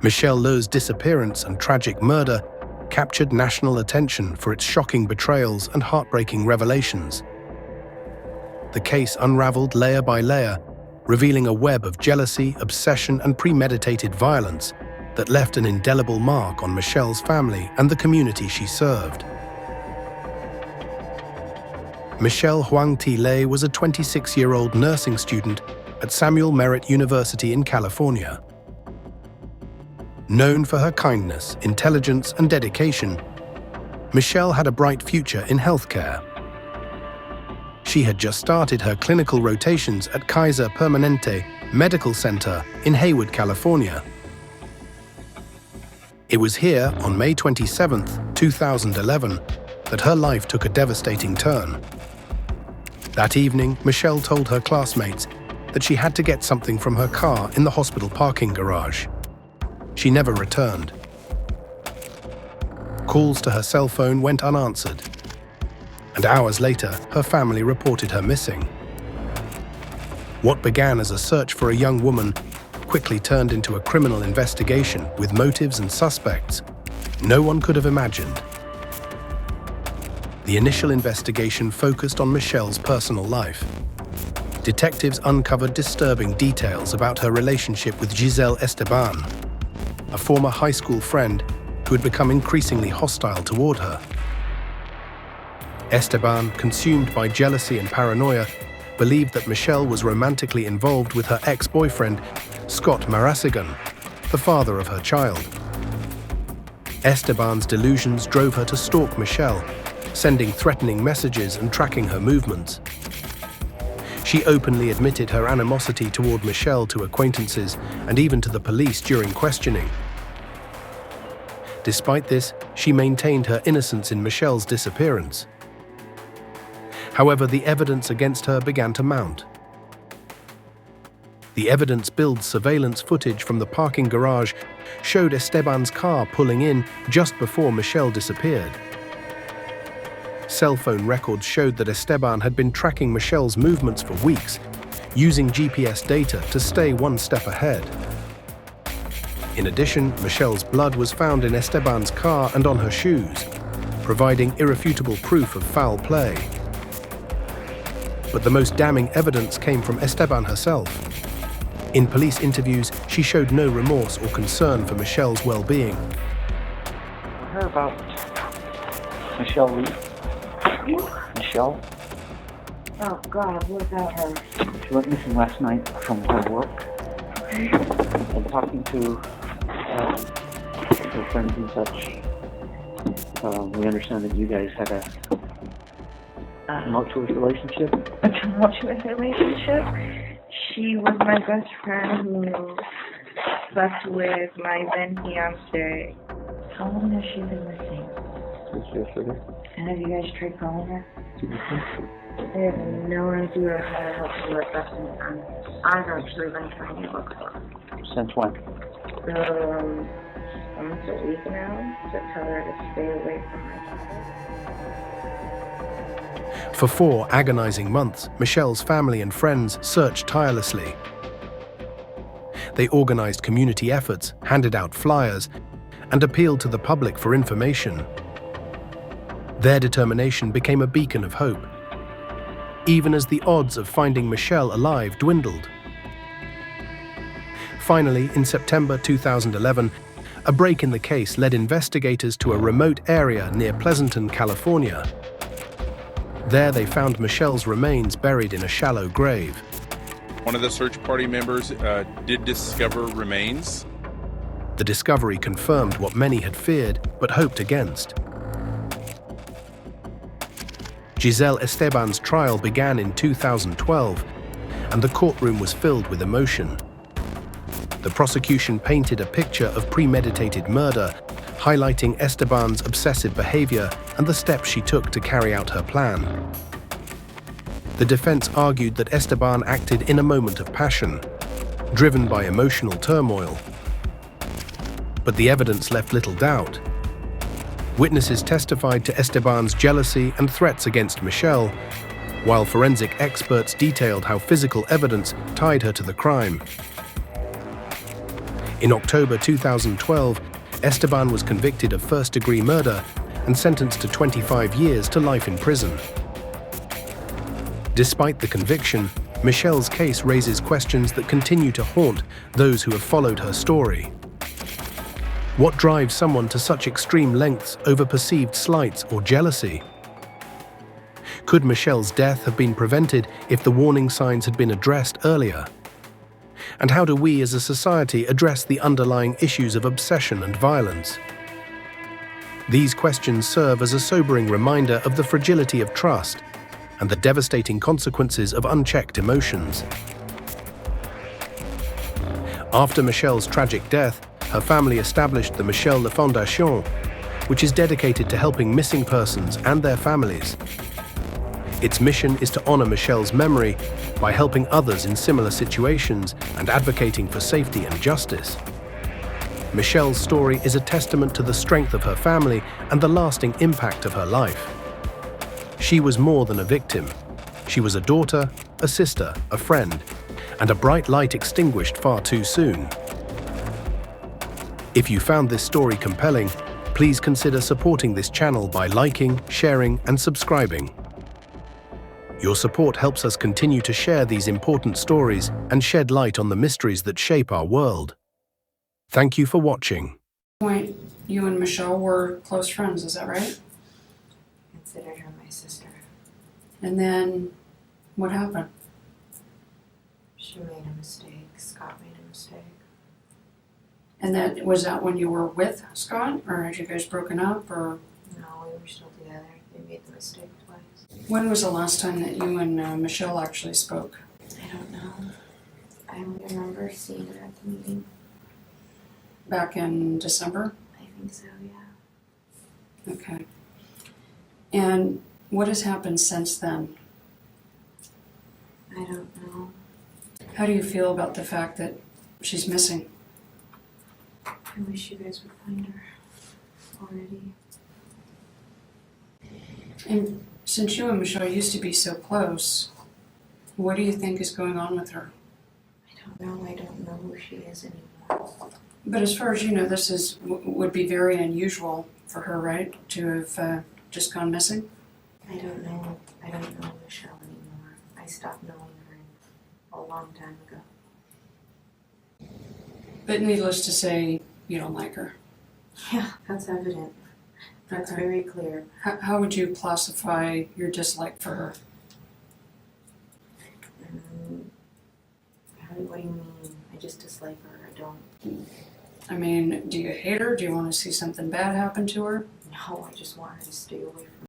Michelle Lo's disappearance and tragic murder captured national attention for its shocking betrayals and heartbreaking revelations. The case unraveled layer by layer, revealing a web of jealousy, obsession, and premeditated violence that left an indelible mark on Michelle's family and the community she served. Michelle Huang T. Lei was a 26-year-old nursing student at Samuel Merritt University in California. Known for her kindness, intelligence, and dedication, Michelle had a bright future in healthcare. She had just started her clinical rotations at Kaiser Permanente Medical Center in Hayward, California. It was here, on May 27, 2011, that her life took a devastating turn. That evening, Michelle told her classmates that she had to get something from her car in the hospital parking garage. She never returned. Calls to her cell phone went unanswered, and hours later, her family reported her missing. What began as a search for a young woman quickly turned into a criminal investigation with motives and suspects no one could have imagined. The initial investigation focused on Michelle's personal life. Detectives uncovered disturbing details about her relationship with Giselle Esteban, a former high school friend who had become increasingly hostile toward her. Esteban, consumed by jealousy and paranoia, believed that Michelle was romantically involved with her ex-boyfriend, Scott Marasigan, the father of her child. Esteban's delusions drove her to stalk Michelle, sending threatening messages and tracking her movements. She openly admitted her animosity toward Michelle to acquaintances and even to the police during questioning. Despite this, she maintained her innocence in Michelle's disappearance. However, the evidence against her began to mount. The evidence-built surveillance footage from the parking garage showed Esteban's car pulling in just before Michelle disappeared. Cell phone records showed that Esteban had been tracking Michelle's movements for weeks, using GPS data to stay one step ahead. In addition, Michelle's blood was found in Esteban's car and on her shoes, providing irrefutable proof of foul play. But the most damning evidence came from Esteban herself. In police interviews, she showed no remorse or concern for Michelle's well-being. I heard about Michelle Lee. Michelle? Oh God, what about her? She went missing last night from her work. And talking to her friends and such, we understand that you guys had a tumultuous relationship. A tumultuous relationship? She was my best friend who slept with my then fiance. How long has she been missing? Since yesterday. And have you guys tried calling her? Mm-hmm. I have no idea how to help you with that time. I've actually been trying to look for her. Since when? Almost a week now, to tell her to stay away from my father. For 4 agonizing months, Michelle's family and friends searched tirelessly. They organized community efforts, handed out flyers, and appealed to the public for information. Their determination became a beacon of hope, even as the odds of finding Michelle alive dwindled. Finally, in September 2011, a break in the case led investigators to a remote area near Pleasanton, California. There they found Michelle's remains buried in a shallow grave. One of the search party members did discover remains. The discovery confirmed what many had feared but hoped against. Giselle Esteban's trial began in 2012, and the courtroom was filled with emotion. The prosecution painted a picture of premeditated murder, highlighting Esteban's obsessive behavior and the steps she took to carry out her plan. The defense argued that Esteban acted in a moment of passion, driven by emotional turmoil. But the evidence left little doubt. Witnesses testified to Esteban's jealousy and threats against Michelle, while forensic experts detailed how physical evidence tied her to the crime. In October 2012, Esteban was convicted of first-degree murder and sentenced to 25 years to life in prison. Despite the conviction, Michelle's case raises questions that continue to haunt those who have followed her story. What drives someone to such extreme lengths over perceived slights or jealousy? Could Michelle's death have been prevented if the warning signs had been addressed earlier? And how do we as a society address the underlying issues of obsession and violence? These questions serve as a sobering reminder of the fragility of trust and the devastating consequences of unchecked emotions. After Michelle's tragic death, her family established the Michelle La Fondation, which is dedicated to helping missing persons and their families. Its mission is to honor Michelle's memory by helping others in similar situations and advocating for safety and justice. Michelle's story is a testament to the strength of her family and the lasting impact of her life. She was more than a victim. She was a daughter, a sister, a friend, and a bright light extinguished far too soon. If you found this story compelling, please consider supporting this channel by liking, sharing, and subscribing. Your support helps us continue to share these important stories and shed light on the mysteries that shape our world. Thank you for watching. Point, you and Michelle were close friends, is that right? I considered her my sister. And then what happened? She made a mistake. Scott made a mistake. And that was that when you were with Scott, or had you guys broken up, or No, we were still together. They made the mistake twice. when was the last time that you and Michelle actually spoke? I don't know. I only remember seeing her at the meeting. Back in December? I think so, yeah. Okay. And what has happened since then? I don't know. How do you feel about the fact that she's missing? I wish you guys would find her already. And since you and Michelle used to be so close, what do you think is going on with her? I don't know. I don't know who she is anymore. But as far as you know, this would be very unusual for her, right? To have just gone missing? I don't know. I don't know Michelle anymore. I stopped knowing her a long time ago. But needless to say, you don't like her. Yeah, that's evident. That's Okay. very clear. How would you classify your dislike for her? What do you mean? I just dislike her. I don't. I mean, do you hate her? Do you want to see something bad happen to her? No, I just want her to stay away from